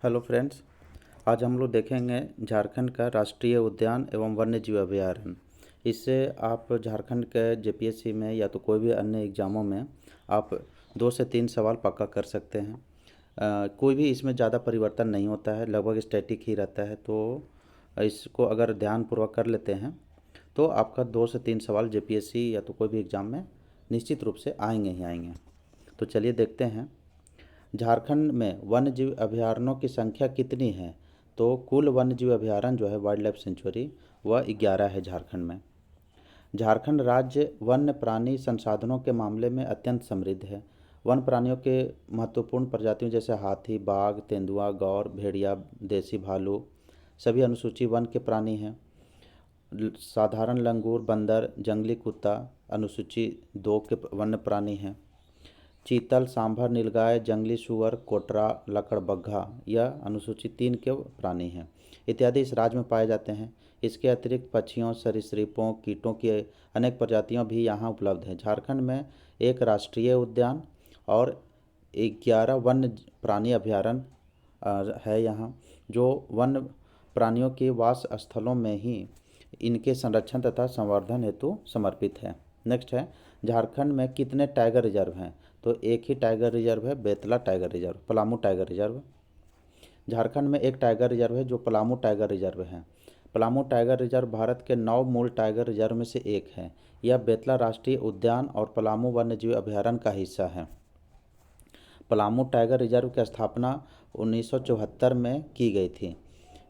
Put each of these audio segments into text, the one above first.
Hello friends. आज हम लोग देखेंगे झारखंड का राष्ट्रीय उद्यान एवं वन्यजीव अभयारण्य। इससे आप झारखंड के जेपीएससी में या तो कोई भी अन्य एग्ज़ामों में आप 2 से 3 सवाल पक्का कर सकते हैं। कोई भी इसमें ज़्यादा परिवर्तन नहीं होता है, लगभग स्टैटिक ही रहता है। तो इसको अगर ध्यानपूर्वक कर लेते हैं तो आपका 2 से 3 सवाल जेपीएससी या तो कोई भी एग्ज़ाम में निश्चित रूप से आएंगे ही आएंगे। तो चलिए देखते हैं झारखंड में वन्यजीव अभयारण्यों की संख्या कितनी है। तो कुल वन्यजीव अभयारण्य जो है वाइल्ड लाइफ सेंचुरी वह 11 है झारखंड में। झारखंड राज्य वन्य प्राणी संसाधनों के मामले में अत्यंत समृद्ध है। वन प्राणियों के महत्वपूर्ण प्रजातियों जैसे हाथी, बाघ, तेंदुआ, गौर, भेड़िया, देसी भालू सभी अनुसूची वन के प्राणी हैं। साधारण लंगूर, बंदर, जंगली कुत्ता अनुसूची 2 के वन्य प्राणी हैं। चीतल, सांभर, नीलगाय, जंगली सुअर, कोटरा, लकड़बग्घा यह अनुसूची 3 के प्राणी हैं इत्यादि इस राज्य में पाए जाते हैं। इसके अतिरिक्त पक्षियों, सरीसृपों, कीटों की अनेक प्रजातियां भी यहाँ उपलब्ध हैं। झारखंड में एक राष्ट्रीय उद्यान और 11 वन्य प्राणी अभयारण्य है यहाँ, जो वन्य प्राणियों के वास स्थलों में ही इनके संरक्षण तथा संवर्धन हेतु समर्पित है। नेक्स्ट है, झारखंड में कितने टाइगर रिजर्व हैं। तो एक ही टाइगर रिजर्व है, Betla tiger reserve, Palamu tiger reserve. Jharkhand में एक टाइगर रिजर्व है जो पलामू टाइगर रिजर्व है। पलामू टाइगर रिजर्व भारत के 9 मूल टाइगर रिजर्व में से एक है। यह बेतला राष्ट्रीय उद्यान और पलामू वन्यजीव अभयारण्य का हिस्सा है। पलामू टाइगर रिजर्व की स्थापना 1974 में की गई थी।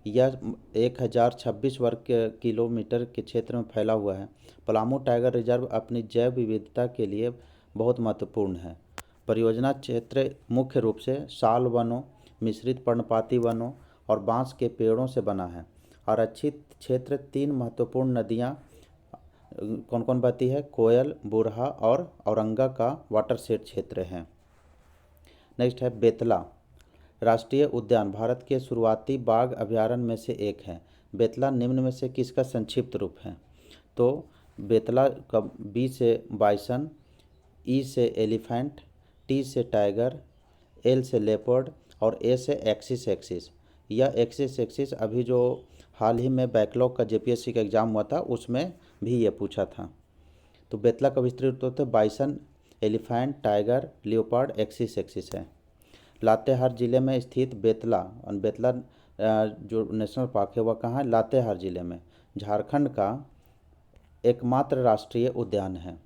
यह 1026 वर्ग किलोमीटर के क्षेत्र में फैला हुआ है। पलामू टाइगर रिजर्व अपनी जैव विविधता के लिए बहुत महत्वपूर्ण है। परियोजना क्षेत्र मुख्य रूप से साल वनों, मिश्रित पर्णपाती वनों और बांस के पेड़ों से बना है। आरक्षित क्षेत्र 3 महत्वपूर्ण नदियाँ कौन कौन बहती है, कोयल, बुरहा और औरंगा का वाटरशेड क्षेत्र है। नेक्स्ट है, बेतला राष्ट्रीय उद्यान भारत के शुरुआती बाघ अभयारण्य में से एक है। बेतला निम्न में से किसका संक्षिप्त रूप है। तो बेतला का बी से बाइसन, ई से एलिफेंट, टी से टाइगर, एल से लेपर्ड और ए से एक्सिस एक्सिस। यह एक्सिस एक्सिस अभी जो हाल ही में बैकलॉग का जेपीएससी का एग्ज़ाम हुआ था उसमें भी ये पूछा था। तो बेतला का विस्तृत रूप है bison, elephant, tiger, leopard, axis axis है। लातेहार जिले में स्थित बेतला और बेतला जो नेशनल पार्क है वह कहाँ है, लातेहार जिले में। झारखंड का एकमात्र राष्ट्रीय उद्यान है।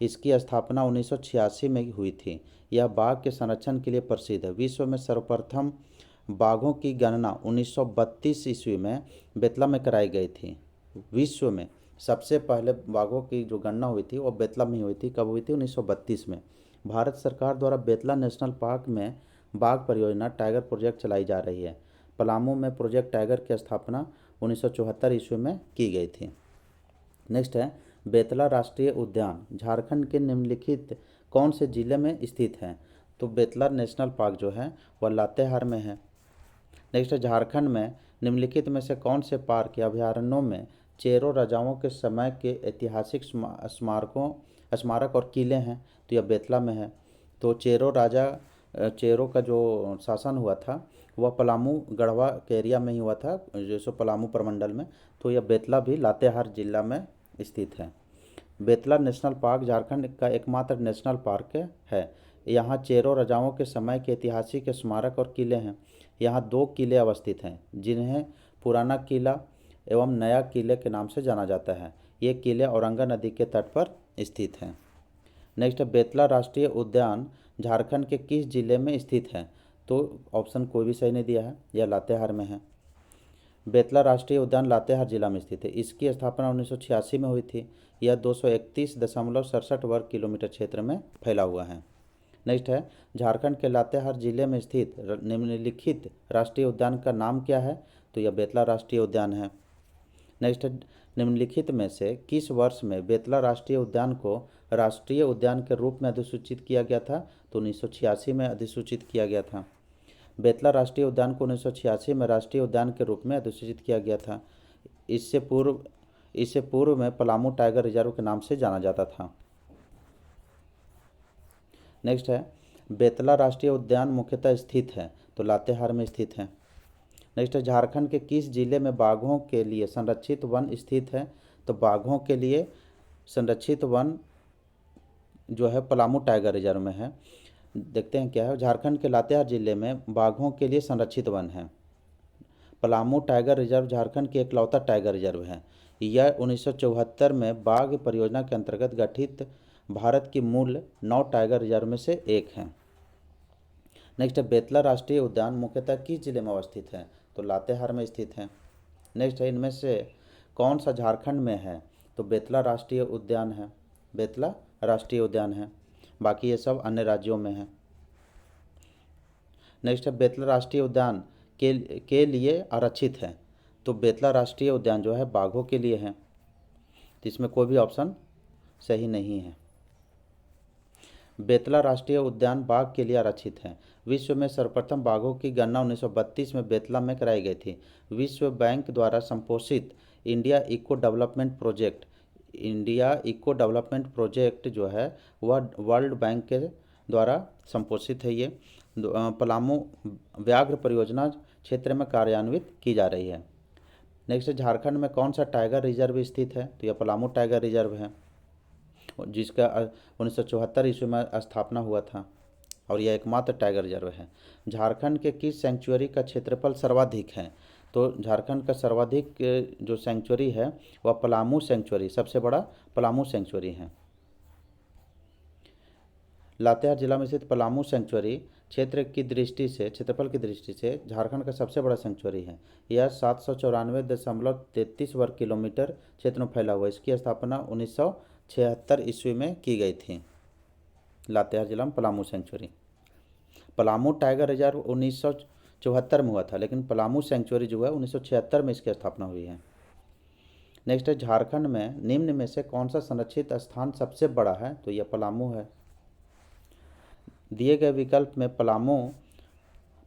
इसकी स्थापना 1986 में हुई थी। यह बाघ के संरक्षण के लिए प्रसिद्ध है। विश्व में सर्वप्रथम बाघों की गणना 1932 ईस्वी में बेतला में कराई गई थी। विश्व में सबसे पहले बाघों की जो गणना हुई थी वो बेतला में हुई थी। कब हुई थी, 1932 में। भारत सरकार द्वारा बेतला नेशनल पार्क में बाघ परियोजना टाइगर प्रोजेक्ट चलाई जा रही है। पलामू में प्रोजेक्ट टाइगर की स्थापना 1974 ईस्वी में की गई थी। नेक्स्ट है, बेतला राष्ट्रीय उद्यान झारखंड के निम्नलिखित कौन से जिले में स्थित है। तो बेतला नेशनल पार्क जो है वह लातेहार में है। नेक्स्ट है, झारखंड में निम्नलिखित में से कौन से पार्क या अभयारण्यों में चेरो राजाओं के समय के ऐतिहासिक स्मारक और किले हैं। तो यह बेतला में है। तो चेरो का जो शासन हुआ था वह पलामू गढ़वा के एरिया में ही हुआ था, जैसे पलामू प्रमंडल में। तो यह बेतला भी लातेहार जिला में स्थित है। बेतला नेशनल पार्क झारखंड का एकमात्र नेशनल पार्क है। यहाँ चेरो राजाओं के समय के ऐतिहासिक स्मारक और किले हैं। यहाँ 2 किले अवस्थित हैं जिन्हें पुराना किला एवं नया किले के नाम से जाना जाता है। ये किले औरंगा नदी के तट पर स्थित हैं। नेक्स्ट है, बेतला राष्ट्रीय उद्यान झारखंड के किस जिले में स्थित है। तो ऑप्शन कोई भी सही नहीं दिया है, यह लातेहार में है। बेतला राष्ट्रीय उद्यान लातेहार जिला में स्थित है। इसकी स्थापना 1986 में हुई थी। यह 231.67 वर्ग किलोमीटर क्षेत्र में फैला हुआ है। नेक्स्ट है, झारखंड के लातेहार जिले में स्थित निम्नलिखित राष्ट्रीय उद्यान का नाम क्या है। तो यह बेतला राष्ट्रीय उद्यान है। नेक्स्ट है, निम्नलिखित में से किस वर्ष में बेतला राष्ट्रीय उद्यान को राष्ट्रीय उद्यान के रूप में अधिसूचित किया गया था। तो 1986 में अधिसूचित किया गया था। बेतला राष्ट्रीय उद्यान को 1986 में राष्ट्रीय उद्यान के रूप में अधिसूचित किया गया था। इससे पूर्व में पलामू टाइगर रिजर्व के नाम से जाना जाता था। नेक्स्ट है, बेतला राष्ट्रीय उद्यान मुख्यतः स्थित है। तो लातेहार में स्थित है। नेक्स्ट है झारखंड के किस जिले में बाघों के लिए संरक्षित वन स्थित है? तो बाघों के लिए संरक्षित वन जो है पलामू टाइगर रिजर्व में है। देखते हैं क्या है। झारखंड के लातेहार जिले में बाघों के लिए संरक्षित वन है। पलामू टाइगर रिजर्व झारखंड की इकलौता टाइगर रिजर्व है। यह 1974 में बाघ परियोजना के अंतर्गत गठित भारत की मूल 9 टाइगर रिजर्व में से एक है। नेक्स्ट है बेतला राष्ट्रीय उद्यान मुख्यतः किस जिले में अवस्थित है? तो लातेहार में स्थित है। नेक्स्ट है इनमें से कौन सा झारखंड में है? तो बेतला राष्ट्रीय उद्यान है, बेतला राष्ट्रीय उद्यान है। बाकी ये सब अन्य राज्यों में है। नेक्स्ट है बेतला राष्ट्रीय उद्यान के लिए आरक्षित है। तो बेतला राष्ट्रीय उद्यान जो है बाघों के लिए है, तो इसमें कोई भी ऑप्शन सही नहीं है। बेतला राष्ट्रीय उद्यान बाघ के लिए आरक्षित है। विश्व में सर्वप्रथम बाघों की गणना 1932 में बेतला में कराई गई थी। विश्व बैंक द्वारा संपोषित इंडिया इको डेवलपमेंट प्रोजेक्ट जो है वह वर्ल्ड बैंक के द्वारा संपोषित है। ये पलामू व्याघ्र परियोजना क्षेत्र में कार्यान्वित की जा रही है। नेक्स्ट झारखंड में कौन सा टाइगर रिजर्व स्थित है? तो यह पलामू टाइगर रिजर्व है, जिसका 1974 ईस्वी में स्थापना हुआ था और यह एकमात्र टाइगर रिजर्व है। झारखंड के किस सेंचुरी का क्षेत्रफल सर्वाधिक है? तो झारखंड का सर्वाधिक जो सेंचुरी है वह पलामू सेंचुरी, सबसे बड़ा पलामू सेंचुरी है। लातेहार जिला में स्थित पलामू सेंचुरी क्षेत्रफल की दृष्टि से झारखंड का सबसे बड़ा सेंचुरी है। यह 794.33 वर्ग किलोमीटर क्षेत्र में फैला हुआ है। इसकी स्थापना 1976 ईस्वी में की गई थी। लातेहार जिला में Palamu sanctuary. Palamu tiger reserve 1974 में हुआ था, लेकिन पलामू सेंचुरी जो है 1976 में इसकी स्थापना हुई है। नेक्स्ट है झारखंड में निम्न में से कौन सा संरक्षित स्थान सबसे बड़ा है? तो यह पलामू है। दिए गए विकल्प में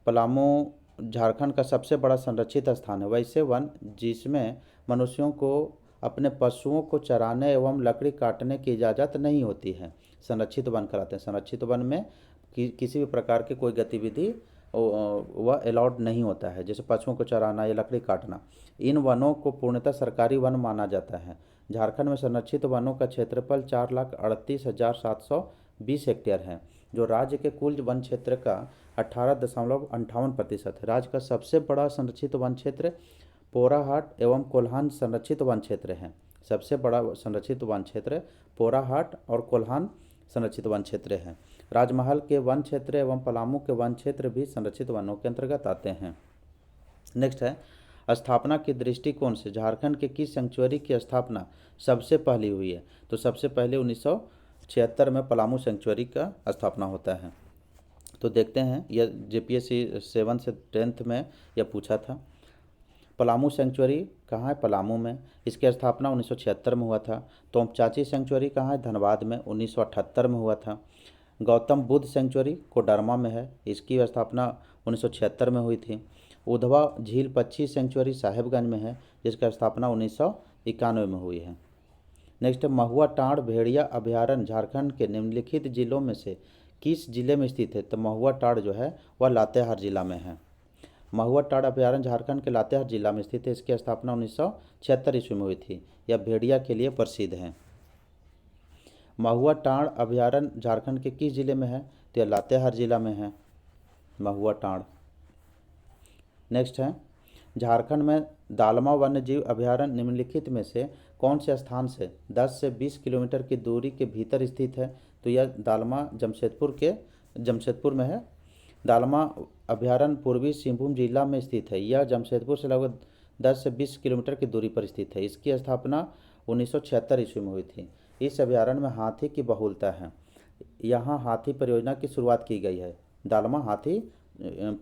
पलामू झारखंड का सबसे बड़ा संरक्षित स्थान है। वैसे वन जिसमें मनुष्यों को अपने पशुओं को चराने एवं लकड़ी काटने की इजाज़त नहीं होती है, संरक्षित वन कराते हैं। संरक्षित वन में किसी भी प्रकार की कोई गतिविधि वह अलाउड नहीं होता है, जैसे पशुओं को चराना या लकड़ी काटना। इन वनों को पूर्णतः सरकारी वन माना जाता है। झारखंड में संरक्षित वनों का क्षेत्रफल 4,38,720 हेक्टेयर है, जो राज्य के कुल वन क्षेत्र का 18.58% है। राज्य का सबसे बड़ा संरक्षित वन क्षेत्र पोराहाट एवं कोल्हान संरक्षित वन क्षेत्र है। सबसे बड़ा संरक्षित वन क्षेत्र पोराहाट और कोल्हान संरक्षित वन क्षेत्र है। राजमहल के वन क्षेत्र एवं पलामू के वन क्षेत्र भी संरक्षित वनों के अंतर्गत आते हैं। नेक्स्ट है स्थापना के दृष्टिकोण से झारखंड के किस सेंचुरी की स्थापना सबसे पहले हुई है? तो सबसे पहले 1976 में पलामू सेंचुरी का स्थापना होता है। तो देखते हैं, यह JPSC 7 से 10th में यह पूछा था। पलामू सेंचुरी कहाँ है? पलामू में। इसकी स्थापना 1976 में हुआ था। तोमचाची सेंचुरी कहाँ है? धनबाद में, 1978 में हुआ था। गौतम बुद्ध सेंचुरी कोडरमा में है, इसकी स्थापना 1976 में हुई थी। उधवा झील पक्षी सेंचुरी साहेबगंज में है, जिसकी स्थापना 1991 में हुई है। नेक्स्ट है महुआ टांड़ भेड़िया अभयारण्य झारखंड के निम्नलिखित जिलों में से किस जिले में स्थित है? तो महुआ टांड़ जो है वह लातेहार जिला में है। महुआ टांड़ अभयारण्य झारखंड के लातेहार जिला में स्थित है। इसकी स्थापना 1976 ईस्वी में हुई थी। यह भेड़िया के लिए प्रसिद्ध है। महुआ टांड़ अभयारण्य झारखंड के किस जिले में है? तो यह लातेहार जिला में है, महुआ टांड़। नेक्स्ट है झारखंड में दालमा वन्यजीव अभयारण्य निम्नलिखित में से कौन से स्थान से 10 से 20 किलोमीटर की दूरी के भीतर स्थित है? तो यह दालमा जमशेदपुर में है। दालमा अभयारण्य पूर्वी सिंहभूम जिला में स्थित है। यह जमशेदपुर से लगभग 10 से 20 किलोमीटर की दूरी पर स्थित है। इसकी स्थापना 1976 ईस्वी में हुई थी। इस अभयारण्य में हाथी की बहुलता है। यहाँ हाथी परियोजना की शुरुआत की गई है, दालमा हाथी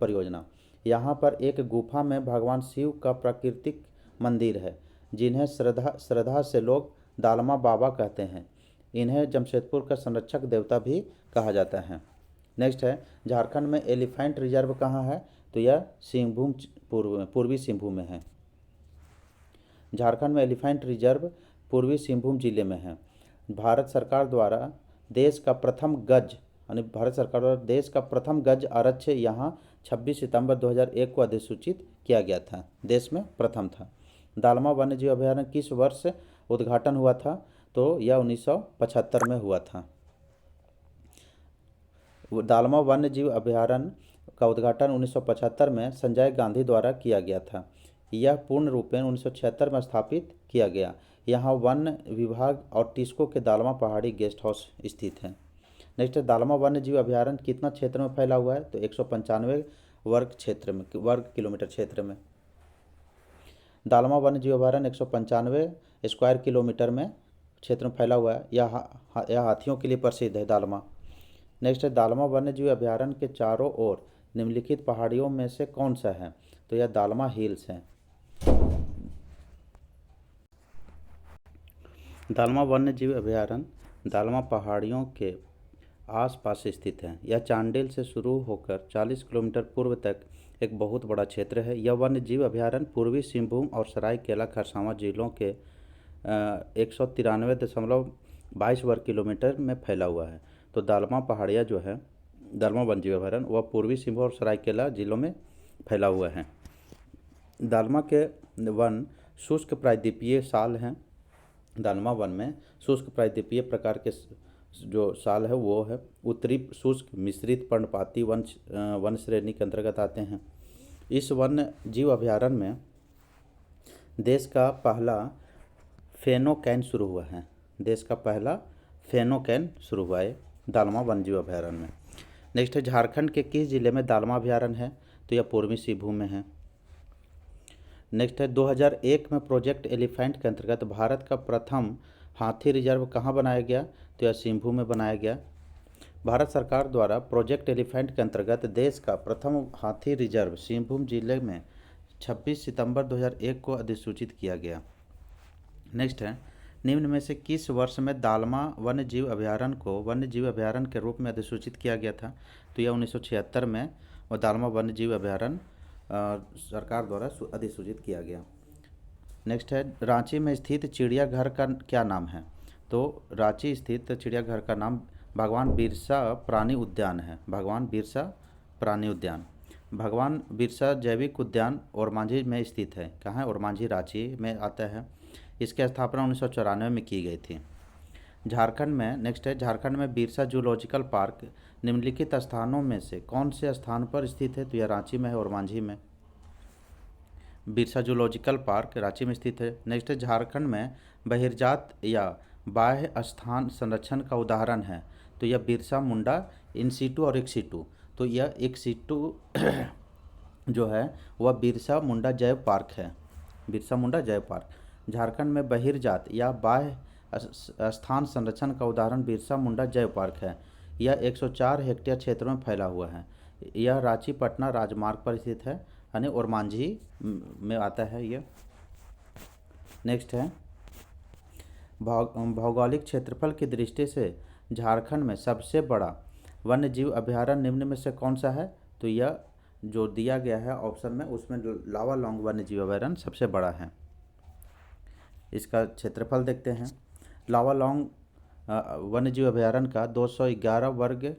परियोजना। यहाँ पर एक गुफा में भगवान शिव का प्राकृतिक मंदिर है, जिन्हें श्रद्धा से लोग दालमा बाबा कहते हैं। इन्हें जमशेदपुर का संरक्षक देवता भी कहा जाता है। नेक्स्ट है झारखंड में एलिफेंट रिजर्व कहाँ है? तो यह पूर्वी सिंहभूम में है। झारखंड में एलिफेंट रिजर्व पूर्वी सिंहभूम जिले में है। भारत सरकार द्वारा देश का प्रथम गज आरक्ष यहाँ 26 सितंबर 2001 को अधिसूचित किया गया था। देश में प्रथम था। दालमा वन्य जीव अभयारण्य किस वर्ष उद्घाटन हुआ था? तो यह 1975 में हुआ था। दालमा वन्य जीव अभयारण्य का उद्घाटन 1975 में संजय गांधी द्वारा किया गया था। यह पूर्ण रूपेण 1976 में स्थापित किया गया। यहाँ वन विभाग और टिस्को के दालमा पहाड़ी गेस्ट हाउस स्थित है। नेक्स्ट है, दालमा वन्य जीव अभयारण्य कितना क्षेत्र में फैला हुआ है? तो 195 वर्ग किलोमीटर क्षेत्र में। दालमा वन्य जीव अभयारण्य 195 स्क्वायर किलोमीटर में क्षेत्र में फैला हुआ है। यह हाथियों के लिए प्रसिद्ध है दालमा। नेक्स्ट है, दालमा वन्य जीव अभयारण्य के चारों ओर निम्नलिखित पहाड़ियों में से कौन सा है? तो यह दालमा हिल्स है। दालमा वन्य जीव अभयारण्य दालमा पहाड़ियों के आसपास स्थित है। यह चांडिल से शुरू होकर 40 किलोमीटर पूर्व तक एक बहुत बड़ा क्षेत्र है। यह वन्य जीव अभयारण्य पूर्वी सिंहभूम और सरायकेला खरसावां जिलों के 193.22 वर्ग किलोमीटर में फैला हुआ है। तो दालमा पहाड़ियाँ जो है, दालमा वन्य जीव अभयारण्य, वह पूर्वी सिंहभूम और सरायकेला जिलों में फैला हुआ है। दालमा के वन शुष्क प्रायद्वीपीय साल हैं। दालमा वन में शुष्क प्रायद्वीपीय प्रकार के जो साल है वो है। उत्तरी शुष्क मिश्रित पर्णपाती वन श्रेणी के अंतर्गत आते हैं। इस वन्य जीव अभयारण्य में देश का पहला फेनोकैन शुरू हुआ है। देश का पहला फेनोकैन शुरू हुआ है दालमा वन्य जीव अभयारण्य में। नेक्स्ट है, झारखंड के किस जिले में दालमा अभयारण्य है? तो यह पूर्वी सिंहभूम में है। नेक्स्ट है, 2001 में प्रोजेक्ट एलिफेंट के अंतर्गत भारत का प्रथम हाथी रिजर्व कहाँ बनाया गया? तो यह सिंहभूम में बनाया गया। भारत सरकार द्वारा प्रोजेक्ट एलिफेंट के अंतर्गत देश का प्रथम हाथी रिजर्व सिंहभूम जिले में 26 सितंबर 2001 को अधिसूचित किया गया। नेक्स्ट है, निम्न में से किस वर्ष में दालमा वन्य जीव अभयारण्य को वन्य जीव अभयारण्य के रूप में अधिसूचित किया गया था? तो यह 1976 में वह दालमा वन्य जीव अभयारण्य सरकार द्वारा अधिसूचित किया गया। नेक्स्ट है, रांची में स्थित चिड़ियाघर का क्या नाम है? तो रांची स्थित चिड़ियाघर का नाम भगवान बिरसा प्राणी उद्यान है। भगवान बिरसा प्राणी उद्यान। भगवान बिरसा जैविक उद्यान ओरमांझी में स्थित है। कहाँ है? ओरमांझी रांची में आता है। इसकी स्थापना 1994 में की गई थी। झारखंड में नेक्स्ट है, झारखंड में बिरसा जूलॉजिकल पार्क निम्नलिखित स्थानों में से कौन से स्थान पर स्थित है? तो यह रांची में है, ओरमांझी में। बिरसा जूलॉजिकल पार्क रांची में स्थित है। नेक्स्ट है, झारखंड में बहिर्जात या बाह्य स्थान संरक्षण का उदाहरण है। तो यह बिरसा मुंडा इन सीटू और एक्सीटू। तो यह एक्सीटू जो है वह बिरसा मुंडा जैव पार्क है। बिरसा मुंडा जैव पार्क। झारखंड में बहिर्जात या बाह्य स्थान संरक्षण का उदाहरण बिरसा मुंडा जैव पार्क है। यह 104 हेक्टेयर क्षेत्र में फैला हुआ है। यह रांची पटना राजमार्ग पर स्थित है, यानी ओरमांझी में आता है यह। नेक्स्ट है, भौगोलिक क्षेत्रफल की दृष्टि से झारखंड में सबसे बड़ा वन्य जीव अभयारण्य निम्न में से कौन सा है? तो यह जो दिया गया है ऑप्शन में, उसमें लावालौंग वन्य जीव अभयारण्य सबसे बड़ा है। इसका क्षेत्रफल देखते हैं। लावालौंग वन्य जीव अभयारण्य का 211 वर्ग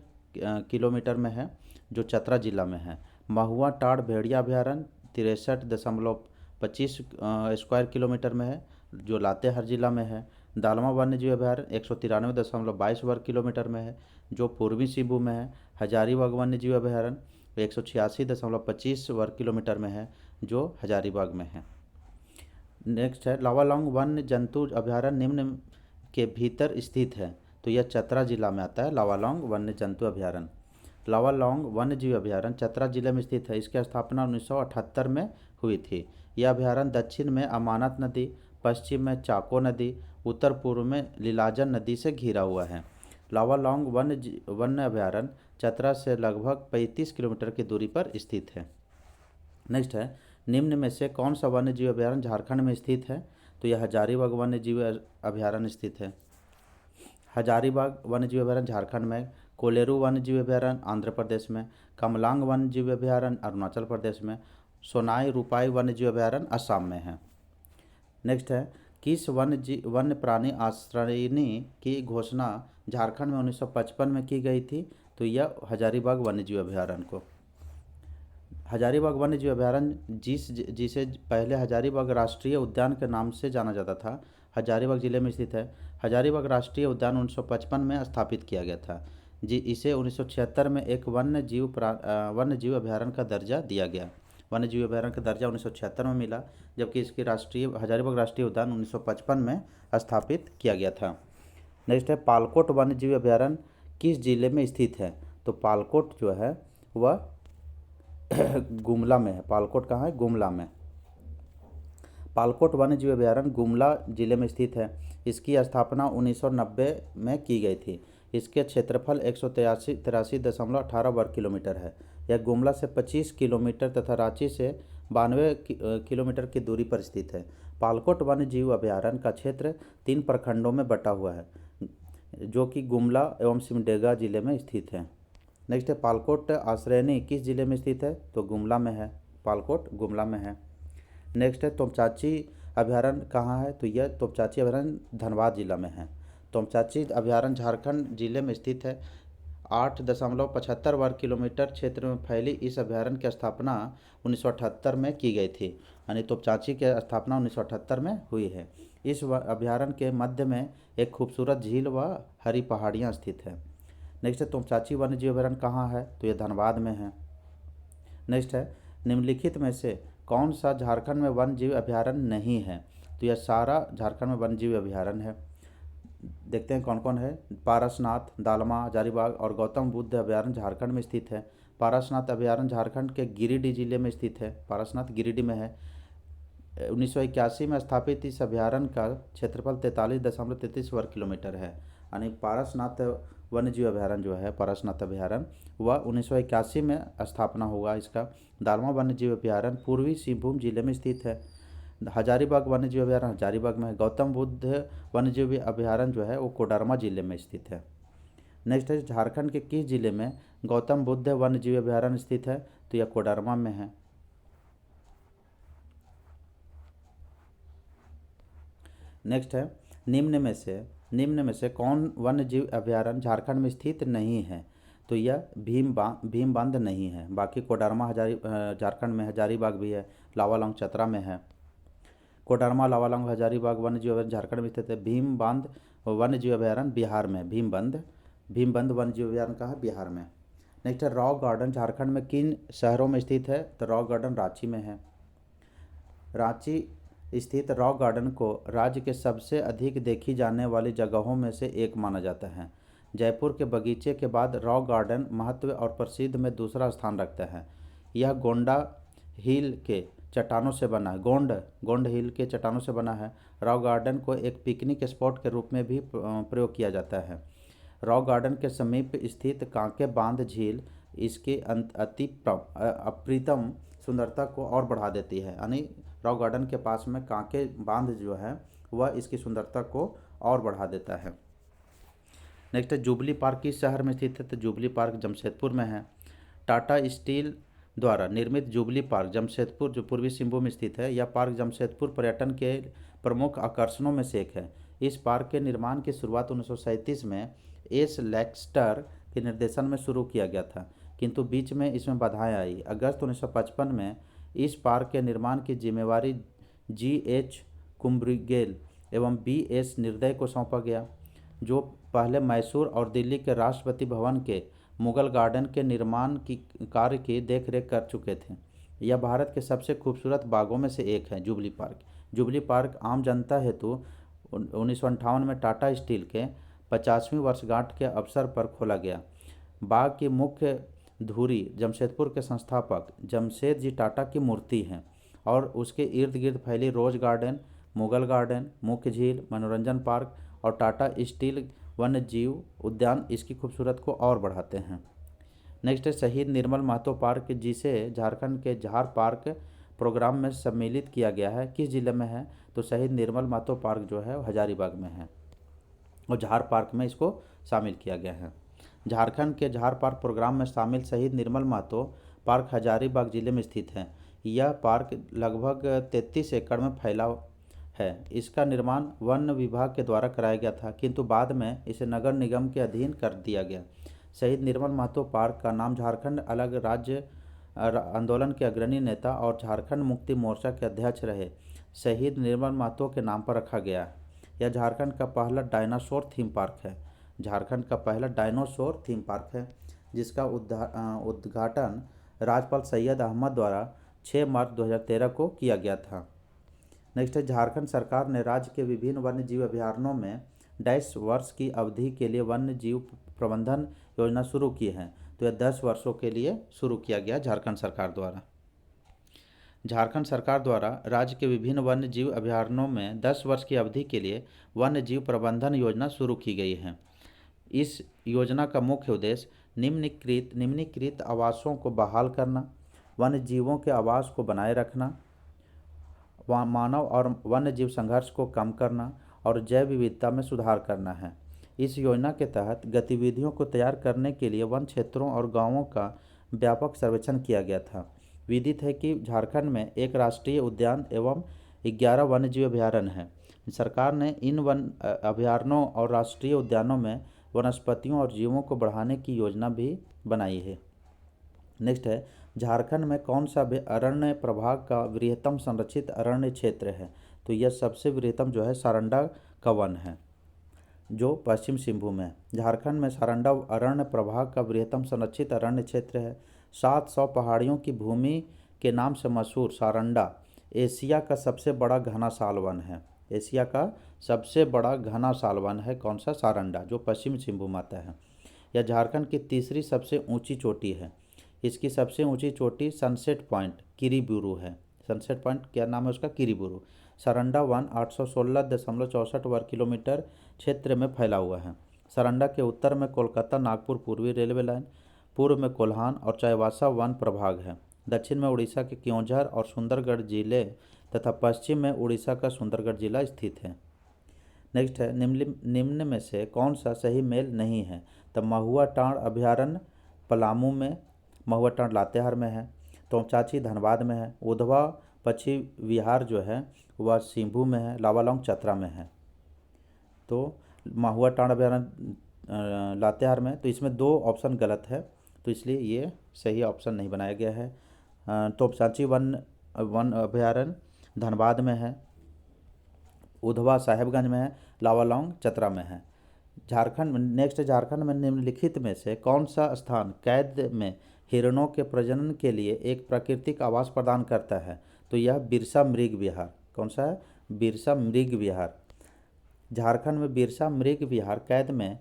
किलोमीटर में है, जो चतरा जिला में है। महुआ टाड़ भेड़िया अभयारण्य 63.25 स्क्वायर किलोमीटर में है, जो लातेहार जिला में है। दालमा वन्य जीव अभयारण्य 193.22 वर्ग किलोमीटर में है, जो पूर्वी सिंहभूम में है। हजारीबाग वन्य जीव अभयारण्य 186.25 वर्ग किलोमीटर में है, जो हजारीबाग में है। नेक्स्ट है, लावालौंग वन्य जंतु अभयारण्य निम्न के भीतर स्थित है। तो यह चतरा जिला में आता है, लावालौंग वन्य जंतु अभयारण्य। लावालौंग वन्य जीव अभयारण्य चतरा जिले में स्थित है। इसकी स्थापना 1978 में हुई थी। यह अभयारण्य दक्षिण में अमानत नदी, पश्चिम में चाको नदी, उत्तर पूर्व में लीलाजन नदी से घिरा हुआ है। लावालौंग वन्य अभयारण्य चतरा से लगभग 35 किलोमीटर की दूरी पर स्थित है। नेक्स्ट है, निम्न में से कौन सा वन्य जीव अभयारण्य झारखंड में स्थित है? तो यह हजारीबाग वन्य जीव अभयारण्य स्थित है। हजारीबाग वन्य जीव अभयारण्य झारखंड में, कोलेरू वन्य जीव अभयारण्य आंध्र प्रदेश में, कमलांग वन्य जीव अभयारण्य अरुणाचल प्रदेश में, सोनाई रूपाई वन्य जीव अभयारण्य असम में है। नेक्स्ट है, किस वन्य प्राणी आश्रयनी की घोषणा झारखंड में 1955 में की गई थी? तो यह हजारीबाग वन्य जीव अभयारण्य को। हजारीबाग वन्य जीव अभयारण्य जिसे पहले हजारीबाग राष्ट्रीय उद्यान के नाम से जाना जाता था, हजारीबाग जिले में स्थित है। हजारीबाग राष्ट्रीय उद्यान 1955 में स्थापित किया गया था। इसे 1976 में एक वन्य जीव अभयारण्य का दर्जा दिया गया। वन्य जीव अभयारण्य का दर्जा 1976 में मिला, जबकि इसकी हजारीबाग राष्ट्रीय उद्यान 1955 में स्थापित किया गया था। नेक्स्ट है पालकोट वन्य जीव अभयारण्य किस जिले में स्थित है? तो पालकोट जो है वह गुमला में है। पालकोट कहाँ है? गुमला में। पालकोट वन्य जीव अभयारण्य गुमला जिले में स्थित है। इसकी स्थापना 1990 में की गई थी। इसके क्षेत्रफल 183.18 वर्ग किलोमीटर है। यह गुमला से 25 किलोमीटर तथा रांची से 92 किलोमीटर की दूरी पर स्थित है। पालकोट वन्य जीव अभयारण्य का क्षेत्र 3 प्रखंडों में बटा हुआ है, जो कि गुमला एवं सिमडेगा जिले में स्थित है। नेक्स्ट है पालकोट आश्रयनी किस जिले में स्थित है? तो गुमला में है। पालकोट गुमला में है। नेक्स्ट है तोमचाची अभयारण्य कहाँ है? तो यह तोमचाची अभयारण्य धनबाद जिला में है। तोमचाची अभयारण्य झारखंड जिले में स्थित है। 8.75 वर्ग किलोमीटर क्षेत्र में फैली इस अभयारण्य की स्थापना 1978 में की गई थी। यानी तोमचाची की स्थापना 1978 में हुई है। इस अभयारण्य के मध्य में एक खूबसूरत झील व हरी पहाड़ियाँ स्थित है। नेक्स्ट है तोमचाची वन्य जीव अभयारण्य कहाँ है? तो यह धनबाद में है। नेक्स्ट है निम्नलिखित में से कौन सा झारखंड में वन्य जीव अभयारण्य नहीं है? तो यह सारा झारखंड में वन्य जीव अभयारण्य है। देखते हैं कौन कौन है। पारसनाथ, दालमा, हजारीबाग और गौतम बुद्ध अभयारण्य झारखंड में स्थित है। पारसनाथ अभयारण्य झारखंड के गिरिडीह जिले में स्थित है। पारसनाथ गिरिडीह में है। 1981 में स्थापित इस अभयारण्य का क्षेत्रफल 43.33 वर्ग किलोमीटर है। यानी पारसनाथ वन्य जीव अभयारण्य जो है पारसनाथ अभयारण्य वह 1981 में स्थापना हुआ इसका। दालमा वन्य जीव अभयारण्य पूर्वी सिंहभूम जिले में स्थित है। हजारीबाग वन्य जीव अभयारण्य हजारीबाग में है। गौतम बुद्ध वन्य जीव अभयारण्य जो है वो कोडरमा जिले में स्थित है। नेक्स्ट है झारखंड के किस जिले में गौतम बुद्ध वन्य जीव अभयारण्य स्थित है? तो यह कोडरमा में है। नेक्स्ट है निम्न में से कौन वन्य जीव अभयारण्य झारखंड में स्थित नहीं है? तो यह भीम बांध नहीं है। बाकी कोडरमा झारखंड में, हजारीबाग भी है, लावालौंग चतरा में है। कोडरमा, लावालौंग, हजारीबाग वन्य जीव अभयारण्य झारखंड में स्थित है। भीम बांध वन्य जीव अभयारण्य बिहार में। भीमबंध वन्य जीव अभयारण्य कहाँ है? बिहार में। नेक्स्ट है रॉक गार्डन झारखंड में किन शहरों में स्थित है? तो रॉक गार्डन रांची में है। रांची स्थित रॉक गार्डन को राज्य के सबसे अधिक देखी जाने वाली जगहों में से एक माना जाता है। जयपुर के बगीचे के बाद रॉक गार्डन महत्व और प्रसिद्ध में दूसरा स्थान रखता है। यह गोंडा हिल के चट्टानों से बना है। गोंड हिल के चट्टानों से बना है। रॉक गार्डन को एक पिकनिक स्पॉट के रूप में भी प्रयोग किया जाता है। रॉक गार्डन के समीप स्थित कांके बांध झील इसकी अति अप्रीतम सुंदरता को और बढ़ा देती है। यानी रॉक गार्डन के पास में कांके बांध जो है वह इसकी सुंदरता को और बढ़ा देता है। नेक्स्ट है जुबली पार्क किस शहर में स्थित है? तो जुबली पार्क जमशेदपुर में है। टाटा स्टील द्वारा निर्मित जुबली पार्क जमशेदपुर जो पूर्वी सिंहभूम में स्थित है। यह पार्क जमशेदपुर पर्यटन के प्रमुख आकर्षणों में से एक है। इस पार्क के निर्माण की शुरुआत 1937 में एस लेक्स्टर के निर्देशन में शुरू किया गया था, किंतु बीच में इसमें बाधाएं आई। अगस्त 1955 में इस पार्क के निर्माण की जिम्मेवारी जी.एच. कुम्ब्रिगेल एवं बी.एस. निर्दय को सौंपा गया, जो पहले मैसूर और दिल्ली के राष्ट्रपति भवन के मुगल गार्डन के निर्माण की कार्य की देखरेख कर चुके थे। यह भारत के सबसे खूबसूरत बागों में से एक है। जुबली पार्क आम जनता हेतु 1958 में टाटा स्टील के 50वीं वर्षगांठ के अवसर पर खोला गया। बाग की मुख्य धुरी जमशेदपुर के संस्थापक जमशेद जी टाटा की मूर्ति है और उसके इर्द गिर्द फैली रोज गार्डन, मुगल गार्डन, मुख्य झील, मनोरंजन पार्क और टाटा स्टील वन्य जीव उद्यान इसकी खूबसूरत को और बढ़ाते हैं। नेक्स्ट है शहीद निर्मल महतो पार्क, जिसे झारखंड के झार पार्क प्रोग्राम में सम्मिलित किया गया है, किस जिले में है? तो शहीद निर्मल महतो पार्क जो है हजारीबाग में है और झार पार्क में इसको शामिल किया गया है। झारखंड के झार पार्क प्रोग्राम में शामिल शहीद निर्मल महतो पार्क हजारीबाग जिले में स्थित है। यह पार्क लगभग 33 एकड़ में फैला है। इसका निर्माण वन विभाग के द्वारा कराया गया था, किंतु बाद में इसे नगर निगम के अधीन कर दिया गया। शहीद निर्मल महतो पार्क का नाम झारखंड अलग राज्य आंदोलन के अग्रणी नेता और झारखंड मुक्ति मोर्चा के अध्यक्ष रहे शहीद निर्मल महतो के नाम पर रखा गया। यह झारखंड का पहला डायनासोर थीम पार्क है। झारखंड का पहला डायनासोर थीम पार्क है, जिसका उद्घाटन राज्यपाल सैयद अहमद द्वारा 6 मार्च 2013 को किया गया था। नेक्स्ट है, झारखंड सरकार ने राज्य के विभिन्न वन्य जीव अभयारण्यों में 10 वर्ष की अवधि के लिए वन्य जीव प्रबंधन योजना शुरू की है। तो यह 10 वर्षों के लिए शुरू किया गया झारखंड सरकार द्वारा। झारखंड सरकार द्वारा राज्य के विभिन्न वन्य जीव अभयारण्यों में 10 वर्ष की अवधि के लिए वन्य जीव प्रबंधन योजना शुरू की गई है। इस योजना का मुख्य उद्देश्य निम्नलिखित आवासों को बहाल करना, वन्य जीवों के आवास को बनाए रखना, मानव और वन्य जीव संघर्ष को कम करना और जैव विविधता में सुधार करना है। इस योजना के तहत गतिविधियों को तैयार करने के लिए वन क्षेत्रों और गांवों का व्यापक सर्वेक्षण किया गया था। विदित है कि झारखंड में एक राष्ट्रीय उद्यान एवं 11 वन्यजीव अभयारण्य हैं। सरकार ने इन वन अभयारण्यों और राष्ट्रीय उद्यानों में वनस्पतियों और जीवों को बढ़ाने की योजना भी बनाई है। नेक्स्ट है, झारखंड में कौन सा अरण्य प्रभाग का वृहत्तम संरक्षित अरण्य क्षेत्र है? तो यह सबसे वृहत्तम जो है सारंडा का वन है, जो पश्चिम सिंहभूम है। झारखंड में सारंडा अरण्य प्रभाग का वृहत्तम संरक्षित अरण्य क्षेत्र है। 700 पहाड़ियों की भूमि के नाम से मशहूर सारंडा एशिया का सबसे बड़ा घना साल वन है। एशिया का सबसे बड़ा घना साल वन है कौन सा? सारंडा, जो पश्चिम सिंहभूम आता है। यह झारखंड की तीसरी सबसे ऊंची चोटी है। इसकी सबसे ऊंची चोटी सनसेट पॉइंट किरीबुरू है। सनसेट पॉइंट क्या नाम है उसका? किरीबुरू। सारंडा वन 816.64 वर्ग किलोमीटर क्षेत्र में फैला हुआ है। सारंडा के उत्तर में कोलकाता नागपुर पूर्वी रेलवे लाइन, पूर्व में कोल्हान और चाईबासा वन प्रभाग है, दक्षिण में उड़ीसा के क्योंझर और सुंदरगढ़ जिले तथा पश्चिम में उड़ीसा का सुंदरगढ़ जिला स्थित है। नेक्स्ट है, निम्न में से कौन सा सही मेल नहीं है? तो महुआ टांड़ अभयारण्य पलामू में, महुआ टांड़ लातेहार में है, तोमचाची धनबाद में है, उधवा पक्षी विहार जो है वह सिंभू में है, लावालौंग चतरा में है। तो महुआ टांड़ अभयारण्य लातेहार में, तो इसमें 2 ऑप्शन गलत है, तो इसलिए ये सही ऑप्शन नहीं बनाया गया है। तोमचाची वन अभयारण्य धनबाद में है, उधवा साहेबगंज में है, लावालौंग चतरा में है। झारखंड में निम्नलिखित में से कौन सा स्थान कैद में हिरणों के प्रजनन के लिए एक प्राकृतिक आवास प्रदान करता है? तो यह बिरसा मृग विहार। कौन सा है? बिरसा मृग विहार। झारखंड में बिरसा मृग विहार कैद में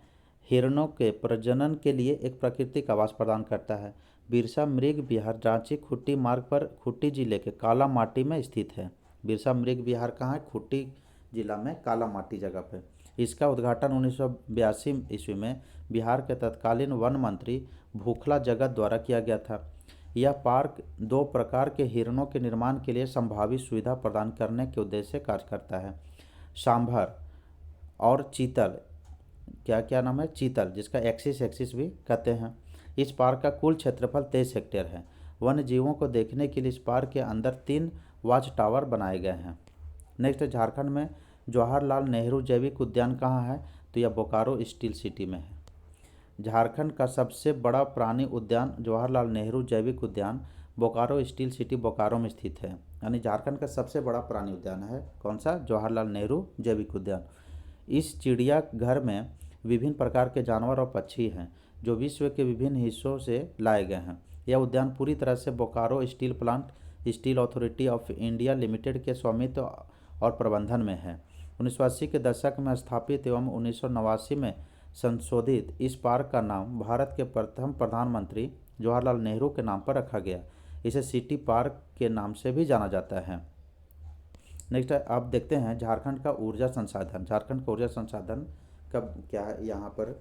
हिरणों के प्रजनन के लिए एक प्राकृतिक आवास प्रदान करता है। बिरसा मृग विहार रांची खूंटी मार्ग पर खूंटी जिले के काला माटी में स्थित है। बिरसा मृग विहार कहाँ है? खूंटी जिला में काला माटी जगह पे। इसका उद्घाटन 1982 ईस्वी में बिहार के तत्कालीन वन मंत्री भूखला जगत द्वारा किया गया था। यह पार्क 2 प्रकार के हिरणों के निर्माण के लिए संभावित सुविधा प्रदान करने के उद्देश्य से कार्य करता है। सांभर और चीतल, क्या नाम है? चीतल, जिसका एक्सिस भी कहते हैं। इस पार्क का कुल क्षेत्रफल 23 हेक्टेयर है। वन्य जीवों को देखने के लिए इस पार्क के अंदर 3 वॉच टावर बनाए गए हैं। नेक्स्ट, झारखंड में जवाहरलाल नेहरू जैविक उद्यान कहाँ है? तो यह बोकारो स्टील सिटी में है। झारखंड का सबसे बड़ा प्राणी उद्यान जवाहरलाल नेहरू जैविक उद्यान बोकारो स्टील सिटी बोकारो में स्थित है। यानी झारखंड का सबसे बड़ा प्राणी उद्यान है कौन सा? जवाहरलाल नेहरू जैविक उद्यान। इस चिड़ियाघर में विभिन्न प्रकार के जानवर और पक्षी हैं जो विश्व के विभिन्न हिस्सों से लाए गए हैं। यह उद्यान पूरी तरह से Bokaro steel plant steel authority of India Limited के स्वामित्व और प्रबंधन में है। 1980 के दशक में स्थापित एवं 1989 में संशोधित इस पार्क का नाम भारत के प्रथम प्रधानमंत्री जवाहरलाल नेहरू के नाम पर रखा गया। इसे सिटी पार्क के नाम से भी जाना जाता है। नेक्स्ट आप देखते हैं झारखंड का ऊर्जा संसाधन। झारखंड का ऊर्जा संसाधन का क्या है यहाँ पर?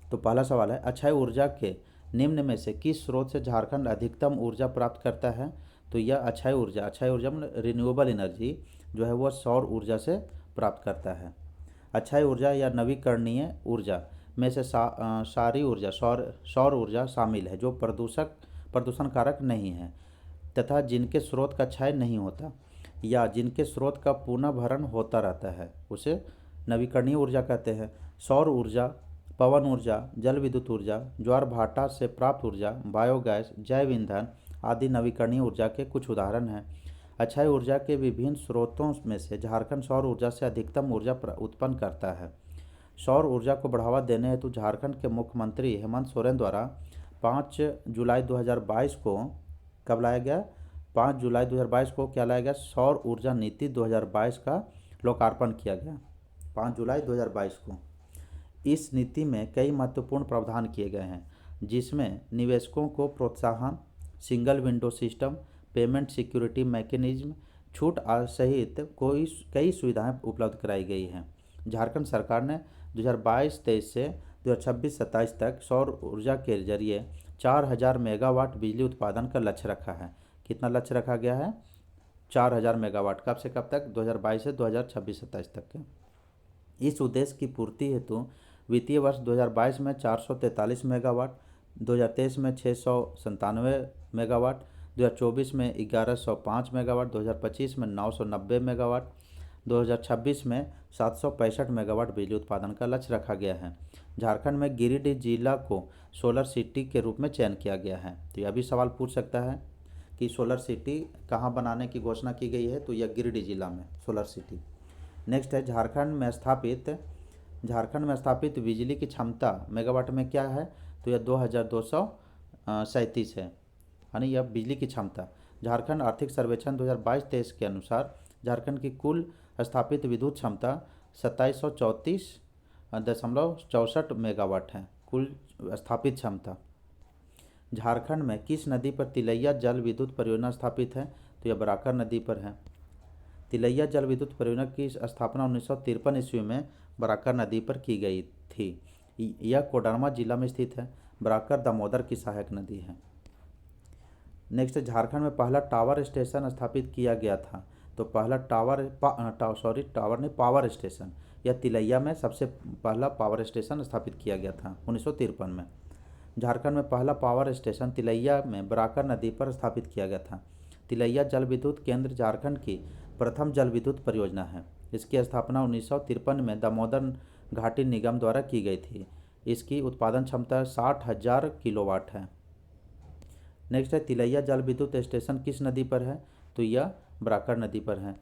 तो पहला सवाल है, अक्षय ऊर्जा के निम्न में से किस स्रोत से झारखंड अधिकतम ऊर्जा प्राप्त करता है? तो यह अक्षय ऊर्जा मतलब रिन्यूएबल एनर्जी जो है वह सौर ऊर्जा से प्राप्त करता है। अक्षय ऊर्जा या नवीकरणीय ऊर्जा में से सारी ऊर्जा सौर ऊर्जा शामिल है जो प्रदूषण कारक नहीं है तथा जिनके स्रोत का क्षय नहीं होता या जिनके स्रोत का पुनः भरण होता रहता है, उसे नवीकरणीय ऊर्जा कहते हैं। सौर ऊर्जा पवन ऊर्जा, जल विद्युत ऊर्जा, ज्वार भाटा से प्राप्त ऊर्जा, बायोगैस, जैव ईंधन आदि नवीकरणीय ऊर्जा के कुछ उदाहरण हैं। अक्षय ऊर्जा के विभिन्न स्रोतों में से झारखंड सौर ऊर्जा से अधिकतम ऊर्जा उत्पन्न करता है। सौर ऊर्जा को बढ़ावा देने हेतु झारखंड के मुख्यमंत्री हेमंत सोरेन द्वारा 5 जुलाई 2022 को कब लाया गया? 5 जुलाई 2022 को क्या लाया गया? सौर ऊर्जा नीति 2022 का लोकार्पण किया गया 5 जुलाई 2022 को। इस नीति में कई महत्वपूर्ण प्रावधान किए गए हैं, जिसमें निवेशकों को प्रोत्साहन, single window system, payment security mechanism, छूट सहित कई सुविधाएं उपलब्ध कराई गई हैं। झारखंड सरकार ने 2022-23 से 2026-27 तक सौर ऊर्जा के जरिए 4000 मेगावाट बिजली उत्पादन का लक्ष्य रखा है। कितना लक्ष्य रखा गया है? 4000 मेगावाट। कब से कब तक? 2022 से 2026-27 तक के। इस उद्देश्य की पूर्ति हेतु वित्तीय वर्ष 2022 में 443 मेगावाट, 2023 में 697 मेगावाट, 2024 में 1105 मेगावाट, 2025 में 990 मेगावाट, 2026 में 765 मेगावाट बिजली उत्पादन का लक्ष्य रखा गया है। झारखंड में गिरिडीह जिला को सोलर सिटी के रूप में चयन किया गया है। तो यह भी सवाल पूछ सकता है कि सोलर सिटी कहाँ बनाने की घोषणा की गई है? तो यह गिरिडीह जिला में सोलर सिटी। नेक्स्ट है झारखंड में स्थापित बिजली की क्षमता मेगावाट में क्या है? तो यह 2237 है, यानी यह बिजली की क्षमता। झारखंड आर्थिक सर्वेक्षण 2022-23 के अनुसार झारखंड की कुल स्थापित विद्युत क्षमता 2734.64 मेगावाट है, कुल स्थापित क्षमता। झारखंड में किस नदी पर तिलैया जल विद्युत परियोजना स्थापित है? तो यह बराकर नदी पर है। तिलैया जल विद्युत परियोजना की स्थापना 1953 ईस्वी में बराकर नदी पर की गई थी। यह कोडरमा जिला में स्थित है। बराकर दामोदर की सहायक नदी है। नेक्स्ट, झारखंड में पहला टावर स्टेशन स्थापित किया गया था। तो पहला पावर स्टेशन, यह तिलैया में सबसे पहला पावर स्टेशन स्थापित किया गया था 1953 में। झारखंड में पहला पावर स्टेशन तिलैया में बराकर नदी पर स्थापित किया गया था। तिलैया जल विद्युत केंद्र झारखंड की प्रथम जल विद्युत परियोजना है। इसकी स्थापना 1953 में दामोदर घाटी निगम द्वारा की गई थी। इसकी उत्पादन क्षमता 60,000 किलोवाट है। नेक्स्ट है, तिलैया जल विद्युत स्टेशन किस नदी पर है? तो यह बराकर नदी पर है।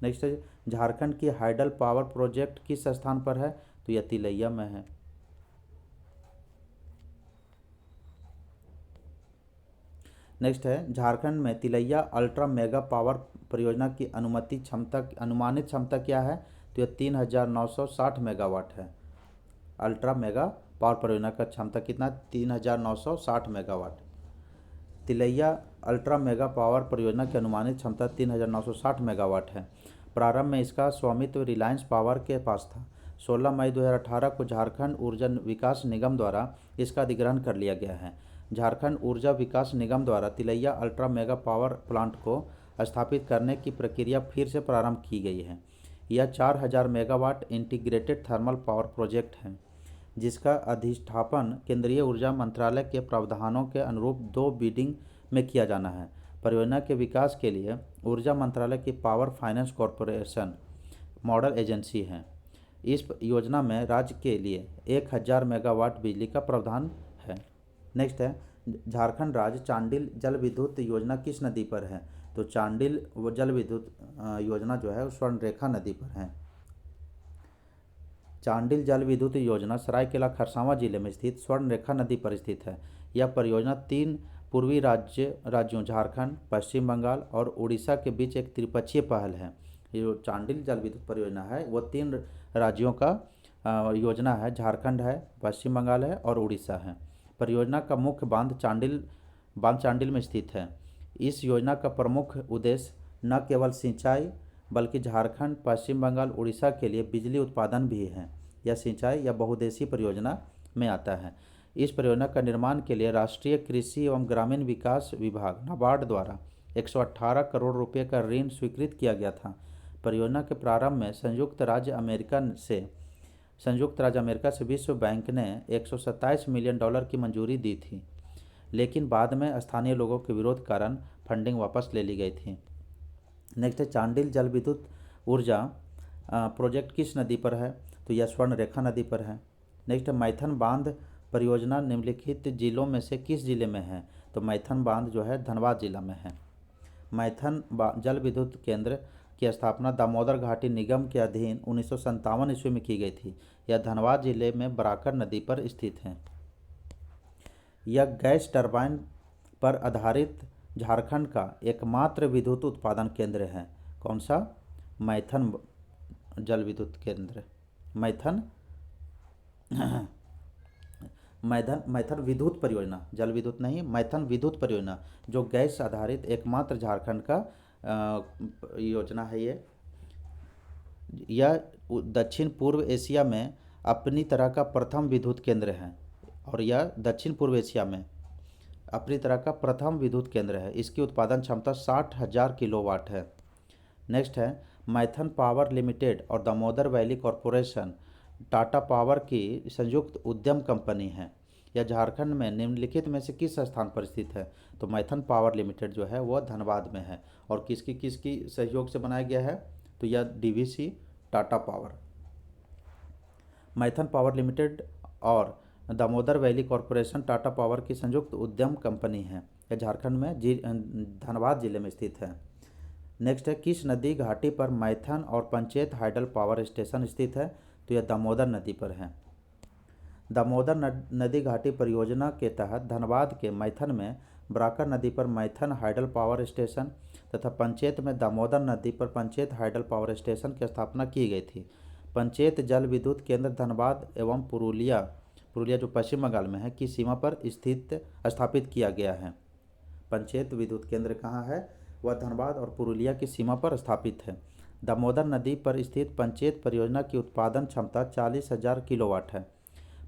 नेक्स्ट है, झारखंड की हाइडल पावर प्रोजेक्ट किस स्थान पर है? तो यह तिलैया में है। नेक्स्ट है, झारखंड में तिलैया अल्ट्रा मेगा पावर परियोजना की अनुमानित क्षमता क्या है? तो यह 3960 मेगावाट है। अल्ट्रा मेगा पावर परियोजना का क्षमता कितना? 3960 megawatt. Tilaiya ultra mega power परियोजना की अनुमानित क्षमता 3960 मेगावाट है। प्रारंभ में इसका स्वामित्व रिलायंस पावर के पास था। 16 मई 2018 को झारखंड ऊर्जा विकास निगम द्वारा इसका अधिग्रहण कर लिया गया है। झारखंड ऊर्जा विकास निगम द्वारा Tilaiya ultra mega power plant को स्थापित करने की प्रक्रिया फिर से प्रारंभ की गई है। यह 4000 megawatt integrated thermal power project है, जिसका अधिष्ठापन केंद्रीय ऊर्जा मंत्रालय के प्रावधानों के अनुरूप 2 बिडिंग में किया जाना है। परियोजना के विकास के लिए ऊर्जा मंत्रालय की power Finance corporation model agency है। इस योजना में राज्य के लिए 1000 मेगावाट बिजली का प्रावधान है। नेक्स्ट है, झारखंड राज्य चांडिल जल विद्युत योजना किस नदी पर है? तो चांडिल जल विद्युत योजना जो है स्वर्णरेखा नदी पर है। चांडिल जल विद्युत योजना सरायकेला खरसावां जिले में स्थित स्वर्णरेखा नदी पर स्थित है। यह परियोजना 3 पूर्वी राज्यों झारखंड, पश्चिम बंगाल और उड़ीसा के बीच एक त्रिपक्षीय पहल है। ये जो चांडिल जल विद्युत परियोजना है वो 3 राज्यों का योजना है। झारखंड है, पश्चिम बंगाल है और उड़ीसा है। परियोजना का मुख्य बांध चांडिल में स्थित है। इस योजना का प्रमुख उद्देश्य न केवल सिंचाई बल्कि झारखंड, पश्चिम बंगाल, उड़ीसा के लिए बिजली उत्पादन भी है। यह सिंचाई या बहुउद्देशीय परियोजना में आता है। इस परियोजना का निर्माण के लिए राष्ट्रीय कृषि एवं ग्रामीण विकास विभाग नाबार्ड द्वारा 118 करोड़ रुपये का ऋण स्वीकृत किया गया था। परियोजना के प्रारंभ में संयुक्त राज्य अमेरिका से विश्व बैंक ने $127 मिलियन की मंजूरी दी थी, लेकिन बाद में स्थानीय लोगों के विरोध कारण फंडिंग वापस ले ली गई थी। नेक्स्ट है, चांडिल जल विद्युत ऊर्जा प्रोजेक्ट किस नदी पर है? तो यह स्वर्णरेखा नदी पर है। नेक्स्ट है मैथन बांध परियोजना निम्नलिखित जिलों में से किस जिले में है? तो मैथन बांध जो है धनबाद जिला में है। मैथन जल विद्युत केंद्र की स्थापना दामोदर घाटी निगम के अधीन 1957 ईस्वी में की गई थी। यह धनबाद जिले में बराकर नदी पर स्थित है। यह गैस टरबाइन पर आधारित झारखंड का एकमात्र विद्युत उत्पादन केंद्र है। कौन सा? मैथन जल विद्युत केंद्र। मैथन मैथन विद्युत परियोजना, जल विद्युत नहीं, मैथन विद्युत परियोजना जो गैस आधारित एकमात्र झारखंड का योजना है। यह दक्षिण पूर्व एशिया में अपनी तरह का प्रथम विद्युत केंद्र है और यह दक्षिण पूर्व एशिया में अपनी तरह का प्रथम विद्युत केंद्र है। इसकी उत्पादन क्षमता 60,000 किलोवाट है। नेक्स्ट है मैथन पावर लिमिटेड और Damodar Valley Corporation Tata Power की संयुक्त उद्यम कंपनी है। यह झारखंड में निम्नलिखित में से किस स्थान पर स्थित है? तो मैथन पावर लिमिटेड जो है वह धनबाद में है। और किसकी किसकी सहयोग से बनाया गया है? तो यह DVC Tata Power. Maithon Power Limited और Damodar Valley Corporation Tata Power की संयुक्त उद्यम कंपनी है। यह झारखंड में धनबाद जिले में स्थित है। नेक्स्ट है किस नदी घाटी पर मैथन और पंचेत हाइडल पावर स्टेशन स्थित है? तो यह दामोदर नदी पर है। दामोदर नदी घाटी परियोजना के तहत धनबाद के मैथन में बराकर नदी पर मैथन हाइडल पावर स्टेशन तथा पंचेत में दामोदर नदी पर पंचेत हाइडल पावर स्टेशन की स्थापना की गई थी। पंचेत जल विद्युत केंद्र धनबाद एवं पुरुलिया जो पश्चिम बंगाल में है की सीमा पर स्थापित किया गया है। पंचेत विद्युत केंद्र कहाँ है? वह धनबाद और पुरुलिया की सीमा पर स्थापित है। दामोदर नदी पर स्थित पंचेत परियोजना की उत्पादन क्षमता 40,000 किलोवाट है।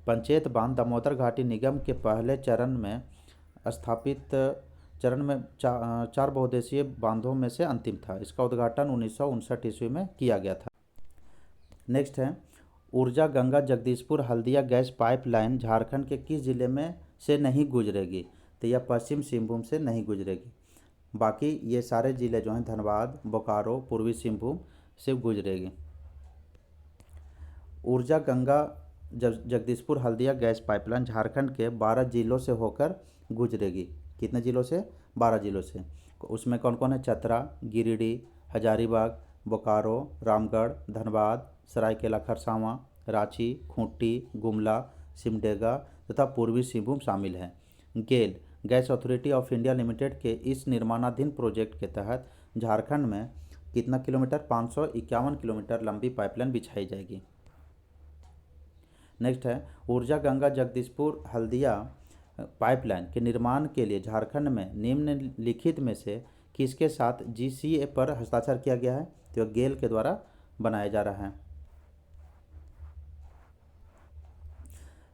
पंचेत बांध दामोदर घाटी निगम के पहले चरण में स्थापित चार बहुउद्देशीय बांधों में से अंतिम था। इसका उद्घाटन 1959 ईस्वी में किया गया था। नेक्स्ट है ऊर्जा गंगा जगदीशपुर हल्दिया गैस पाइपलाइन झारखंड के किस जिले में से नहीं गुजरेगी? तो यह पश्चिम सिंहभूम से नहीं गुजरेगी। बाकी ये सारे ज़िले जो हैं धनबाद, बोकारो, पूर्वी सिंहभूम से गुजरेगी। ऊर्जा गंगा जगदीशपुर हल्दिया गैस पाइपलाइन झारखंड के 12 जिलों से होकर गुजरेगी। कितने जिलों से? 12 जिलों से। उसमें कौन कौन है? चतरा, गिरिडीह, हजारीबाग, बोकारो, रामगढ़, धनबाद, सरायकेला खरसावां, रांची, खूंटी, गुमला, सिमडेगा तथा पूर्वी सिंहभूम शामिल हैं। GAIL Gas Authority of India Limited के इस निर्माणाधीन प्रोजेक्ट के तहत झारखंड में कितना किलोमीटर? 551 किलोमीटर लंबी पाइपलाइन बिछाई जाएगी। नेक्स्ट है ऊर्जा गंगा जगदीशपुर हल्दिया पाइपलाइन के निर्माण के लिए झारखंड में निम्नलिखित में से किसके साथ जीसीए पर हस्ताक्षर किया गया है? तो गेल के द्वारा बनाया जा रहा है।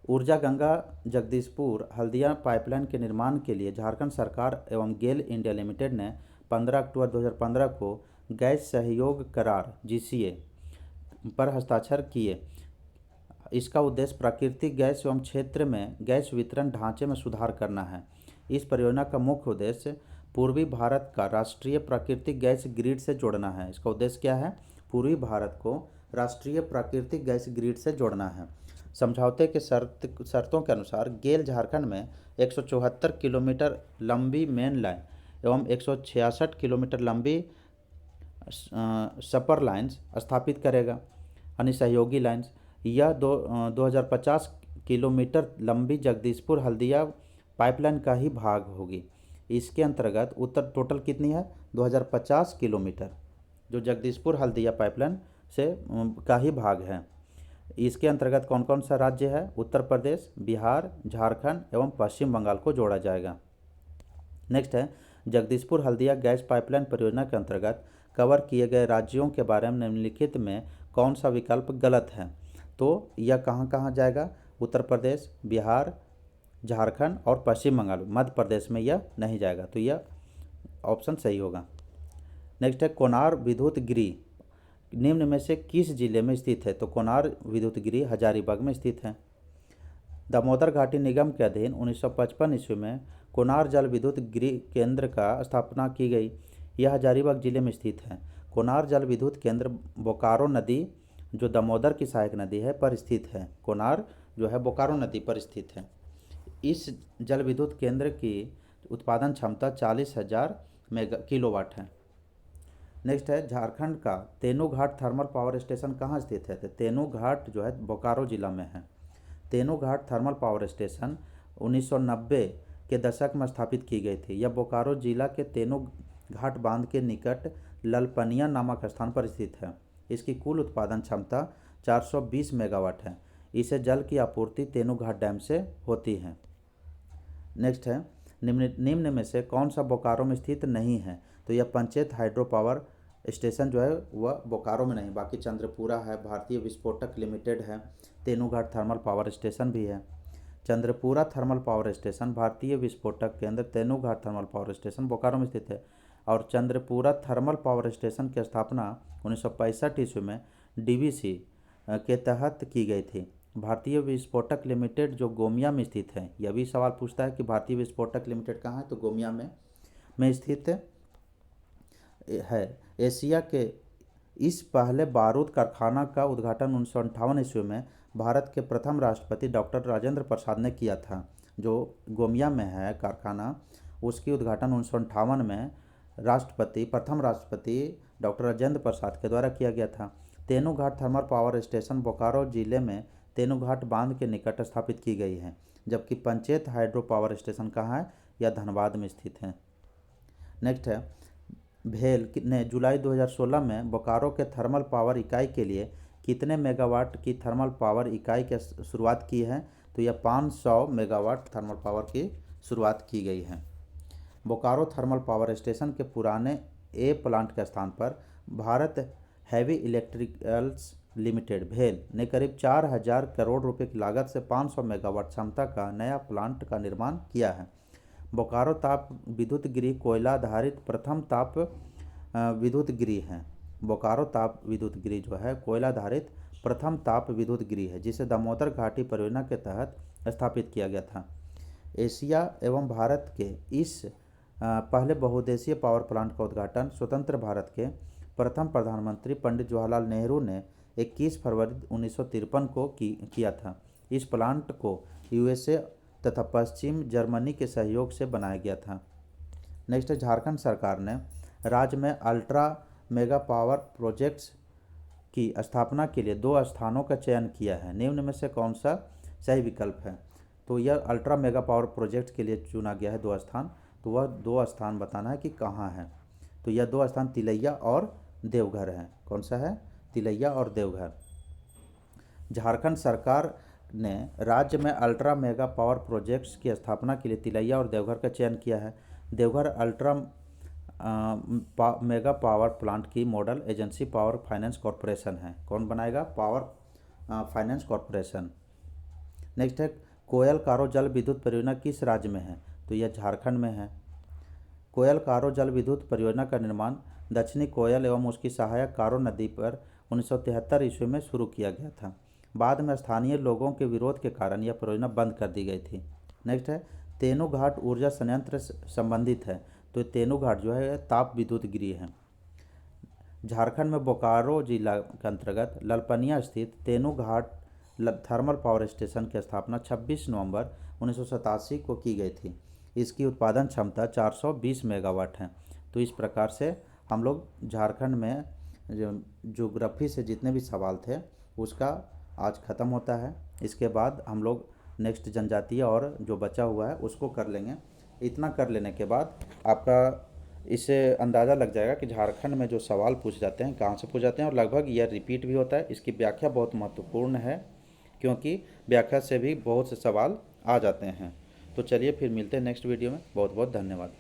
ऊर्जा गंगा जगदीशपुर हल्दिया पाइपलाइन के निर्माण के लिए झारखंड सरकार एवं गेल इंडिया लिमिटेड ने 15 अक्टूबर 2015 को गैस सहयोग करार जीसीए पर हस्ताक्षर किए। इसका उद्देश्य प्राकृतिक गैस एवं क्षेत्र में गैस वितरण ढांचे में सुधार करना है। इस परियोजना का मुख्य उद्देश्य पूर्वी भारत का राष्ट्रीय प्राकृतिक गैस ग्रिड से जोड़ना है। इसका उद्देश्य क्या है? पूर्वी भारत को राष्ट्रीय प्राकृतिक गैस ग्रिड से जोड़ना है। समझौते के शर्तों के अनुसार गेल झारखंड में 174 किलोमीटर लंबी मेन लाइन एवं 166 किलोमीटर लंबी सपर लाइन्स स्थापित करेगा, यानी सहयोगी लाइन्स। यह 2050 किलोमीटर लंबी जगदीशपुर हल्दिया पाइपलाइन का ही भाग होगी। इसके अंतर्गत उत्तर टोटल कितनी है? 2050 किलोमीटर जो जगदीशपुर हल्दिया पाइपलाइन से का ही भाग है। इसके अंतर्गत कौन कौन सा राज्य है? उत्तर प्रदेश, बिहार, झारखंड एवं पश्चिम बंगाल को जोड़ा जाएगा। नेक्स्ट है जगदीशपुर हल्दिया गैस पाइपलाइन परियोजना के अंतर्गत कवर किए गए राज्यों के बारे में निम्नलिखित में कौन सा विकल्प गलत है? तो यह कहाँ कहाँ जाएगा? उत्तर प्रदेश, बिहार, झारखंड और पश्चिम बंगाल। मध्य प्रदेश में यह नहीं जाएगा, तो यह ऑप्शन सही होगा। नेक्स्ट है कोनार विद्युत गृह निम्न में से किस जिले में स्थित है? तो कोनार विद्युत गृह हजारीबाग में स्थित है। दामोदर घाटी निगम के अधीन 1955 ईस्वी में कोनार जल विद्युत गृह केंद्र का स्थापना की गई। यह हजारीबाग जिले में स्थित है। कोनार जल विद्युत केंद्र बोकारो नदी जो दामोदर की सहायक नदी है पर स्थित है। कोनार जो है बोकारो नदी पर स्थित है। इस जल विद्युत केंद्र की उत्पादन क्षमता 40,000 मेगा किलोवाट है। नेक्स्ट है झारखंड का तेनूघाट थर्मल पावर स्टेशन कहाँ स्थित है? तो तेनूघाट जो है बोकारो जिला में है। तेनूघाट थर्मल पावर स्टेशन 1990 के दशक में स्थापित की गई थी। यह बोकारो जिला के तेनूघाट बांध के निकट ललपनिया नामक स्थान पर स्थित है। इसकी कुल उत्पादन क्षमता 420 मेगावाट है। इसे जल की आपूर्ति तेनूघाट डैम से होती है। नेक्स्ट है निम्न में से कौन सा बोकारो में स्थित नहीं है? तो यह पंचेत हाइड्रो पावर स्टेशन जो है वह बोकारो में नहीं, बाकी चंद्रपुरा है, भारतीय विस्फोटक लिमिटेड है, तेनूघाट थर्मल पावर स्टेशन भी है। चंद्रपुरा थर्मल पावर स्टेशन भारतीय विस्फोटक केंद्र Tenughat thermal power station Bokaro में स्थित है। और चंद्रपुरा थर्मल पावर स्टेशन की स्थापना 1965 ईस्वी में डीवीसी के तहत की गई थी। भारतीय विस्फोटक लिमिटेड जो गोमिया में स्थित है, यह भी सवाल पूछता है कि भारतीय विस्फोटक लिमिटेड कहाँ है? तो गोमिया में स्थित है। एशिया के इस पहले बारूद कारखाना का उद्घाटन 1958 ईस्वी में भारत के प्रथम राष्ट्रपति डॉक्टर राजेंद्र प्रसाद ने किया था। जो गोमिया में है कारखाना, उसकी उद्घाटन 1958 में प्रथम राष्ट्रपति डॉक्टर राजेंद्र प्रसाद के द्वारा किया गया था। Tenughat thermal power station Bokaro जिले में तेनूघाट बांध के निकट स्थापित की गई है। जबकि पंचेत हाइड्रो पावर स्टेशन कहाँ है? यह धनबाद में स्थित है। नेक्स्ट है भेल ने जुलाई 2016 में बोकारो के थर्मल पावर इकाई के लिए कितने मेगावाट की थर्मल पावर इकाई की शुरुआत की है? तो यह 500 मेगावाट थर्मल पावर की शुरुआत की गई है। बोकारो थर्मल पावर स्टेशन के पुराने ए प्लांट के स्थान पर भारत हैवी इलेक्ट्रिकल्स लिमिटेड भेल ने करीब 4,000 करोड़ रुपए की लागत से 500 मेगावाट क्षमता का नया प्लांट का निर्माण किया है। बोकारो ताप विद्युत गृह कोयला आधारित प्रथम ताप विद्युत गृह है। बोकारो ताप विद्युत गृह जो है कोयला आधारित प्रथम ताप विद्युत गृह है, जिसे दामोदर घाटी परियोजना के तहत स्थापित किया गया था। एशिया एवं भारत के इस पहले बहुउद्देशीय पावर प्लांट का उद्घाटन स्वतंत्र भारत के प्रथम प्रधानमंत्री पंडित जवाहरलाल नेहरू ने 21 फरवरी 1953 को किया था। इस प्लांट को यूएसए तथा पश्चिम जर्मनी के सहयोग से बनाया गया था। नेक्स्ट है झारखंड सरकार ने राज्य में अल्ट्रा मेगा पावर प्रोजेक्ट्स की स्थापना के लिए 2 स्थानों का चयन किया है। निम्न में से कौन सा सही विकल्प है? तो यह अल्ट्रा मेगा पावर प्रोजेक्ट के लिए चुना गया है 2 स्थान। तो वह 2 स्थान बताना है कि कहाँ है। तो यह 2 स्थान तिलैया और देवघर है। कौन सा है? तिलैया और देवघर। झारखंड सरकार ने राज्य में अल्ट्रा मेगा पावर प्रोजेक्ट्स की स्थापना के लिए तिलैया और देवघर का चयन किया है। Deoghar ultra mega power plant की model agency Power Finance Corporation है। कौन बनाएगा? Power Finance corporation. नेक्स्ट है कोयल कारो जल विद्युत परियोजना किस राज्य में है? तो यह झारखंड में है। कोयल कारो जल विद्युत परियोजना का निर्माण दक्षिणी कोयल एवं उसकी सहायक कारो नदी पर 1973 ईस्वी में शुरू किया गया था। बाद में स्थानीय लोगों के विरोध के कारण यह परियोजना बंद कर दी गई थी। नेक्स्ट है तेनूघाट ऊर्जा संयंत्र से संबंधित है। तो तेनूघाट जो है ताप विद्युत गृह है। झारखंड में बोकारो जिला के अंतर्गत ललपनिया स्थित तेनूघाट थर्मल पावर स्टेशन की स्थापना 26 नवंबर 1987 को की गई थी। इसकी उत्पादन क्षमता 420 मेगावाट है। तो इस प्रकार से हम लोग झारखंड में ज्योग्राफी से जितने भी सवाल थे उसका आज ख़त्म होता है। इसके बाद हम लोग नेक्स्ट जनजातीय और जो बचा हुआ है उसको कर लेंगे। इतना कर लेने के बाद आपका इससे अंदाज़ा लग जाएगा कि झारखंड में जो सवाल पूछे जाते हैं कहाँ से पूछे जाते हैं, और लगभग यह रिपीट भी होता है। इसकी व्याख्या बहुत महत्वपूर्ण है क्योंकि व्याख्या से भी बहुत से सवाल आ जाते हैं। तो चलिए फिर मिलते हैं नेक्स्ट वीडियो में। बहुत बहुत धन्यवाद।